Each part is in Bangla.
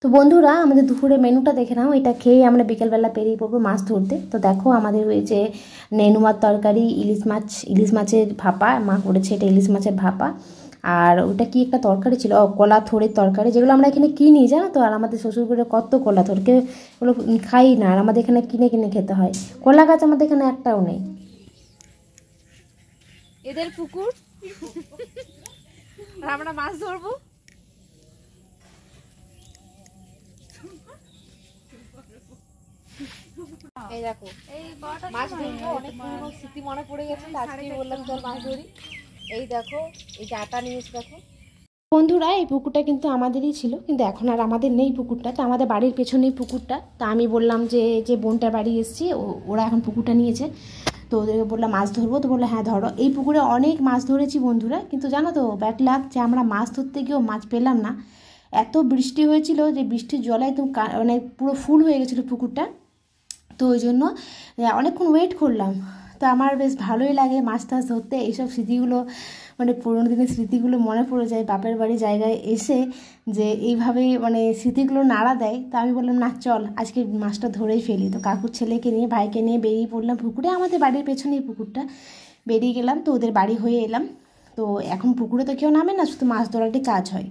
তো বন্ধুরা আমাদের দুপুরে মেনুটা দেখে নাও। এটা খেয়ে আমরা বিকেলবেলা বেরিয়ে পড়বো মাছ ধরতে। তো দেখো আমাদের হয়েছে নেনুমার তরকারি, ইলিশ মাছের ভাপা, মা করেছে এটা ইলিশ মাছের ভাপা। আর ওটা কি একটা তরকারি ছিল, কলা থোড়ের তরকারি, যেগুলো আমরা এখানে কিনি জানো তো। আর আমাদের শ্বশুর করে কত কলা থোড়, কেউ ওগুলো খাই না, আর আমাদের এখানে কিনে কিনে খেতে হয়। কলা গাছ আমাদের এখানে একটাও নেই। এদের পুকুর আর আমরা মাছ ধরবো। এই দেখো মাছ ধরবো, অনেক পুরনো স্মৃতি মনে পড়ে গেছে, আজকেই বললাম চল মাছ ধরি। এই দেখো এই যে আটা নিয়েছি দেখো। বন্ধুরা এই পুকুরটা কিন্তু আমাদেরই ছিল, কিন্তু এখন আর আমাদের নেই পুকুরটা। তো আমাদের বাড়ির পেছনেই পুকুরটা। তা আমি বললাম যে বোনটার বাড়ি এসেছি, ওরা এখন পুকুরটা নিয়েছে, তো ওদেরকে বললাম মাছ ধরবো। তো বললো হ্যাঁ ধরো। এই পুকুরে অনেক মাছ ধরেছি বন্ধুরা, কিন্তু জানো তো ব্যাড লাক যে আমরা মাছ ধরতে গিয়েও মাছ পেলাম না। এত বৃষ্টি হয়েছিল যে বৃষ্টির জলে একদম মানে পুরো ফুল হয়ে গেছিলো পুকুরটা। তো ওই জন্য অনেকক্ষণ ওয়েট করলাম। তো আমার বেশ ভালোই লাগে মাছ টাছ ধরতে। এইসব স্মৃতিগুলো মানে পুরোনো দিনের স্মৃতিগুলো মনে পড়ে যায় বাপের বাড়ি জায়গায় এসে, যে এইভাবেই মানে স্মৃতিগুলো নাড়া দেয়। তো আমি বললাম না চল আজকে মাছটা ধরেই ফেলি। তো কাকুর ছেলেকে নিয়ে ভাইকে নিয়ে বেরিয়ে পড়লাম পুকুরে, আমাদের বাড়ির পেছনেই পুকুরটা। বেরিয়ে গেলাম, তো ওদের বাড়ি হয়ে এলাম। তো এখন পুকুরে তো কেউ নামে না, শুধু মাছ ধরাটি কাজ হয়।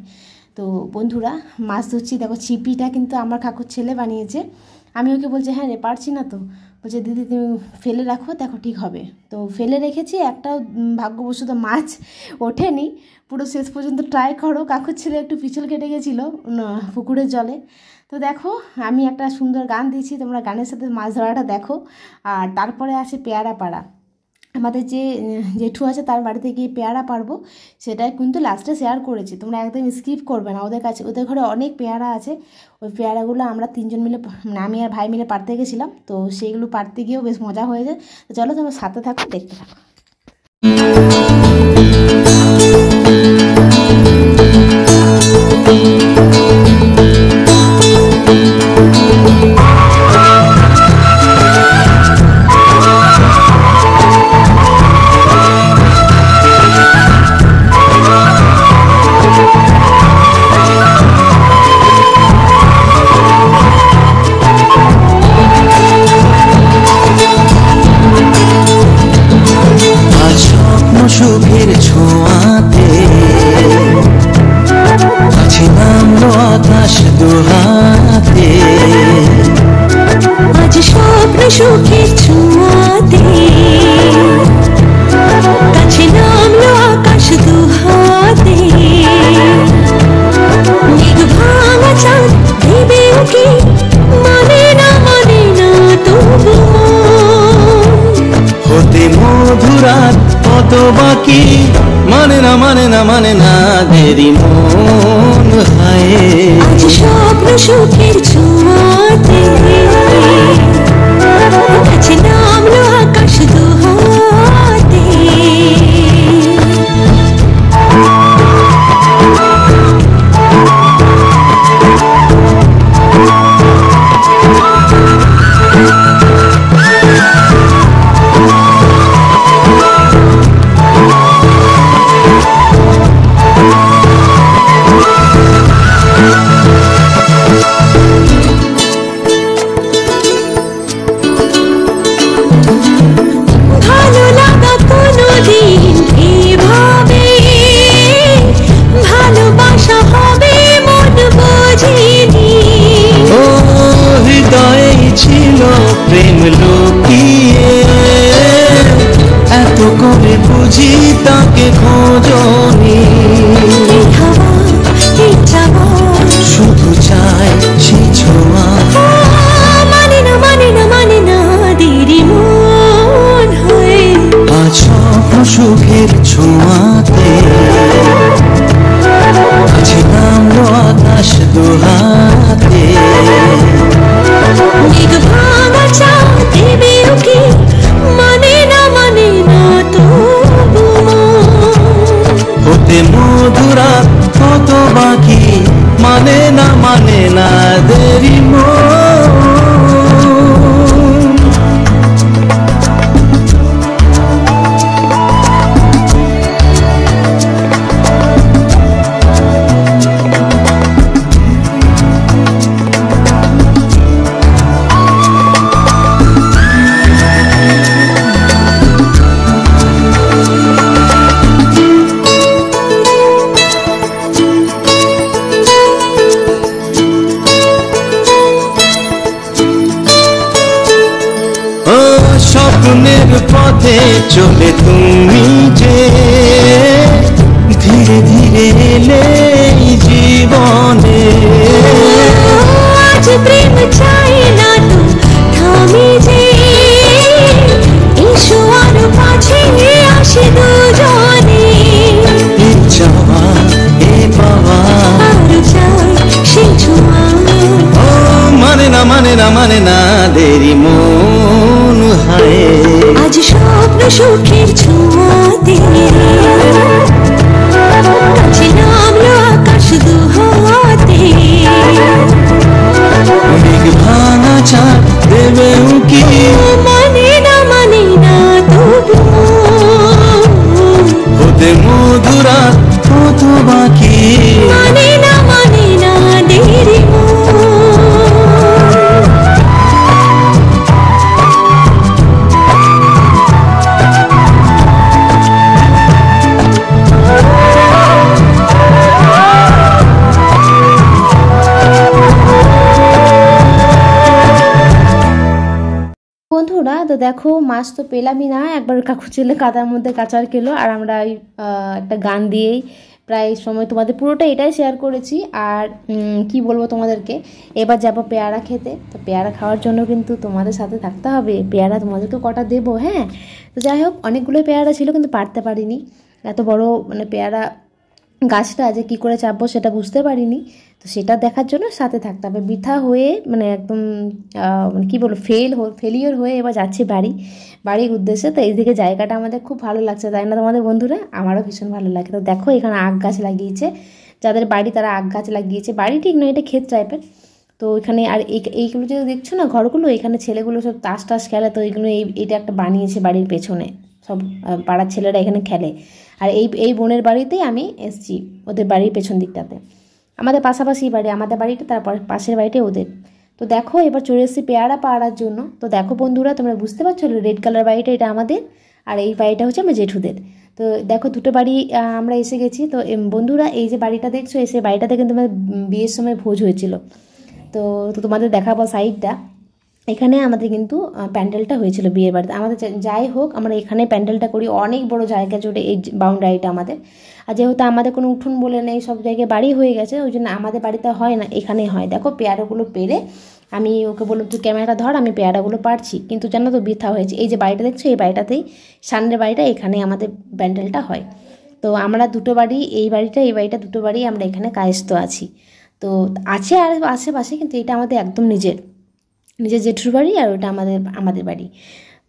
তো বন্ধুরা মাছ ধরছি, দেখো ছিপিটা কিন্তু আমার কাকুর ছেলে বানিয়েছে। আমি ওকে বলছি হ্যাঁ রে পারছি না, তো বলছে দিদি তুমি ফেলে রাখো, দেখো ঠিক হবে। তো ফেলে রেখেছি, একটাও ভাগ্যবশত মাছ ওঠেনি। পুরো শেষ পর্যন্ত ট্রাই করো। কাকুর ছেলে একটু পিছল কেটে গেছিলো পুকুরের জলে। তো দেখো আমি একটা সুন্দর গান দিয়েছি, তোমরা গানের সাথে মাছ ধরাটা দেখো। আর তারপরে আসে পেয়ারা পাড়া। আমাদের যে জেঠু আছে তার বাড়িতে গিয়ে পেয়ারা পারবো, সেটাই কিন্তু লাস্টে শেয়ার করেছি। তোমরা একদম স্কিপ করবে না। ওদের ঘরে অনেক পেয়ারা আছে। ওই পেয়ারাগুলো আমরা তিনজন মিলে, আমি আর ভাই মিলে পাড়তে গেছিলাম। তো সেইগুলো পাড়তে গিয়েও বেশ মজা হয়ে যায়। তো চলো তোমরা সাথে থাকো, দেখতে থাকো। সুখের ছোঁয়াতে কাছে নামলো আকাশ দুহাতে, আজ স্বপ্ন সুখের ছোঁয়াতে কাছে নামলো আকাশ দুহাতে, মেঘ ভাঙা চাঁদ ভেবেও কি মানে না তবু হতে মধুরাত কত বাকি, মানে না দেরি মন হায়, আজ স্বপ্ন সুখের ছোঁয়াতে কাছে নামলো আকাশ দুহাতে। প্রেম লুকিয়ে এত করে বুঝি তাকে খোঁজনি, শুধু চাই সে ছোঁয়া, মানে না দেরি মন হয়, আজ স্বপ্ন সুখের ছোঁয়াতে কাছে নামলো আকাশ দুহাতে, মেঘ ভাঙা চাঁদ ভেবেও কি মানে না তবু হতে মধুরা কত বাকি, মানে না দেরি মন। পথে চলে তুমি যে ধীরে ধীরে এলে এই জীবনে। আজ প্রেম চাই না তো থামি যে, এসো আর পাছে আসি দুজনে। এই চাওয়া এ পাওয়া আর চাই সে ছোঁয়া, ও মানে না মানে না মানে না দেরি মন হায়। আজ স্বপ্ন সুখের ছোঁয়াতে আজ নামলো আকাশ দুহাতে। মেঘ ভাঙা চাঁদ দেবে উকি, মানে না তবু হতে মধুরা কত বাকি। মানে না দেরি বন্ধুরা, তো দেখো মাছ তো পেলামই না, একবার কাকু ছেলে কাদার মধ্যে কাচার খেলো। আর আমরা একটা গান দিয়েই প্রায় সময় তোমাদের পুরোটা এটাই শেয়ার করেছি। আর কি বলবো তোমাদেরকে, এবার যাবো পেয়ারা খেতে। তো পেয়ারা খাওয়ার জন্য কিন্তু তোমাদের সাথে থাকতে হবে। পেয়ারা তোমাদেরকে কটা দেবো, হ্যাঁ। তো যাই হোক, অনেকগুলো পেয়ারা ছিল কিন্তু পারতে পারিনি, এত বড় মানে পেয়ারা গাছটা যে কী করে চাপবো সেটা বুঝতে পারিনি। তো সেটা দেখার জন্য সাথে থাকতে হবে। বৃথা হয়ে মানে একদম মানে কী বলবো, ফেলিওর হয়ে এবার যাচ্ছি বাড়ির উদ্দেশ্যে। তো এইদিকে জায়গাটা আমাদের খুব ভালো লাগছে, তাই না তোমাদের বন্ধুরা? আমারও ভীষণ ভালো লাগে। তো দেখো এখানে আখ গাছ লাগিয়েছে, যাদের বাড়ি তারা আখ গাছ লাগিয়েছে। বাড়ি ঠিক নয়, এটা ক্ষেত টাইপের। তো এখানে আর এইগুলো যে দেখছো না ঘরগুলো, এখানে ছেলেগুলো সব তাস খেলে। তো এইগুলো এইটা একটা বানিয়েছে বাড়ির পেছনে, সব পাড়ার ছেলেরা এখানে খেলে। আর এই বোনের বাড়িতেই আমি এসছি, ওদের বাড়ির পেছন দিকটাতে। আমাদের পাশাপাশি বাড়ি, আমাদের বাড়িটা, তারপর পাশের বাড়িটাই ওদের। তো দেখো এবার চলে এসেছি পেয়ারা পাড়ার জন্য। তো দেখো বন্ধুরা, তোমরা বুঝতে পারছো, রেড কালার বাড়িটা এটা আমাদের, আর এই বাড়িটা হচ্ছে আমার জেঠুদের। তো দেখো দুটো বাড়ি আমরা এসে গেছি। তো বন্ধুরা, এই যে বাড়িটা দেখছো, সেই বাড়িটাতে কিন্তু আমাদের বিয়ের সময় ভোজ হয়েছিল। তো তোমাদের দেখাবো সাইডটা। এখানে আমাদের কিন্তু প্যান্ডেলটা হয়েছিল বিয়ের বাড়িতে। আমাদের যাই হোক, আমরা এখানে প্যান্ডেলটা করি, অনেক বড় জায়গা জুড়ে এই বাউন্ডারিটা আমাদের। আর যেহেতু আমাদের কোনো উঠোন বলে নেই, সব জায়গায় বাড়ি হয়ে গেছে, ওই জন্য আমাদের বাড়িতে হয় না, এখানেই হয়। দেখো পেয়ারাগুলো পেরে আমি ওকে বললাম তুই ক্যামেরাটা ধর, আমি পেয়ারাগুলো পারছি, কিন্তু জানো তো বৃথা হয়েছে। এই যে বাড়িটা দেখছো, এই বাড়িটাতেই, সামনের বাড়িটা, এখানে আমাদের প্যান্ডেলটা হয়। তো আমরা দুটো বাড়ি, এই বাড়িটা দুটো বাড়ি আমরা এখানে কায়স্থ আছি। তো আছে আর আশেপাশে, কিন্তু এটা আমাদের একদম নিজের জেঠুর বাড়ি, আর ওটা আমাদের বাড়ি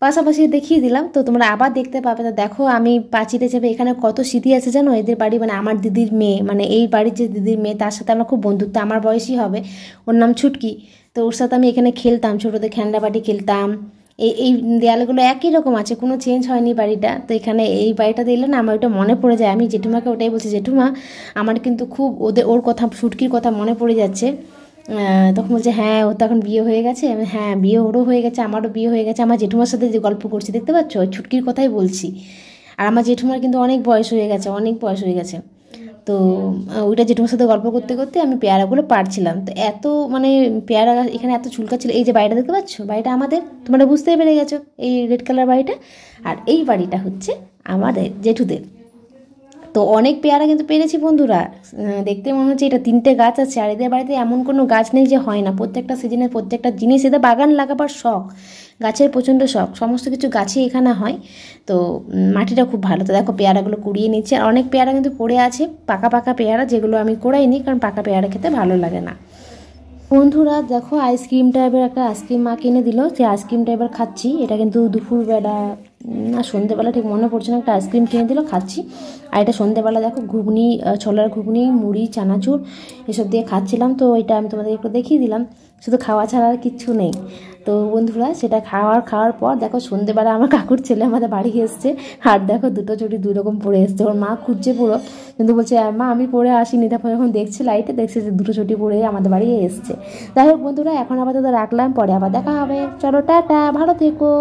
পাশাপাশি দেখিয়ে দিলাম। তো তোমরা আবার দেখতে পাবে। তো দেখো আমি পাঁচিতে চেপে, এখানে কত স্মৃতি আছে জানো। এদের বাড়ি মানে আমার দিদির মেয়ে, মানে এই বাড়ির যে দিদির মেয়ে, তার সাথে আমার খুব বন্ধুত্ব, আমার বয়সই হবে, ওর নাম ছুটকি। তো ওর সাথে আমি এখানে খেলতাম, ছোটোদের খেলনাবাটি খেলতাম। এই দেয়ালগুলো একই রকম আছে, কোনো চেঞ্জ হয়নি বাড়িটা। তো এখানে এই বাড়িটাতে এলে না আমার ওটা মনে পড়ে যায়। আমি জেঠুমাকে ওটাই বলছি, জেঠুমা আমার কিন্তু খুব ওর কথা, ছুটকির কথা মনে পড়ে যাচ্ছে। তখন বলছে হ্যাঁ, ওর তো এখন বিয়ে হয়ে গেছে। হ্যাঁ, বিয়ে ওরও হয়ে গেছে, আমারও বিয়ে হয়ে গেছে। আমার জেঠুমার সাথে যে গল্প করছি দেখতে পাচ্ছ, ওই ছুটকির কথাই বলছি। আর আমার জেঠুমার কিন্তু অনেক বয়স হয়ে গেছে। তো ওইটা জেঠুমার সাথে গল্প করতে করতে আমি পেয়ারাগুলো পারছিলাম। তো এত মানে পেয়ারা এখানে এত চুলকা ছিল। এই যে বাড়িটা দেখতে পাচ্ছ, বাড়িটা আমাদের, তোমরা বুঝতেই পেরে গেছো, এই রেড কালার বাড়িটা। আর এই বাড়িটা হচ্ছে আমাদের জেঠুদের। তো অনেক পেয়ারা কিন্তু পেরেছি বন্ধুরা, দেখতে মনে হচ্ছে এটা 3টে গাছ আছে। আর এদের বাড়িতে এমন কোনো গাছ নেই যে হয় না, প্রত্যেকটা সিজনের প্রত্যেকটা জিনিস, এদের বাগান লাগাবার শখ, গাছের প্রচণ্ড শখ, সমস্ত কিছু গাছই এখানে হয়। তো মাটিটা খুব ভালো। তো দেখো পেয়ারাগুলো কুড়িয়ে নিচ্ছে। আর অনেক পেয়ারা কিন্তু পড়ে আছে, পাকা পেয়ারা, যেগুলো আমি কুড়াইনি, কারণ পাকা পেয়ারা খেতে ভালো লাগে না। বন্ধুরা দেখো আইসক্রিমটা, এবার একটা আইসক্রিম মা কিনে দিল, সেই আইসক্রিমটা এবার খাচ্ছি। এটা কিন্তু দুপুরবেলা না সন্ধ্যেবেলা ঠিক মনে পড়ছে না, একটা আইসক্রিম কিনে দিল, খাচ্ছি। আর এটা সন্ধ্যেবেলা দেখো ঘুগনি, ছোলার ঘুগনি, মুড়ি, চানাচুর এসব দিয়ে খাচ্ছিলাম। তো এটা আমি তোমাদের একটু দেখিয়ে দিলাম, শুধু খাওয়া ছাড়া আর কিচ্ছু নেই। তো বন্ধুরা সেটা খাওয়ার পর দেখো সন্ধ্যেবেলা আমার কাকুর ছেলে আমাদের বাড়ি এসছে। আর দেখো দুটো চুড়ি দুই রকম পরে এসছে, ওর মা খুঁজছে পুরো, কিন্তু বলছে মা আমি পরে আসিনি। তারপর যখন দেখছে লাইটে, দেখছে যে দুটো চুটি পরে আমাদের বাড়ি এসছে। যাই হোক বন্ধুরা, এখন আপাতত রাখলাম, পরে আবার দেখা হবে। চলো টাটা, ভালো থেকো।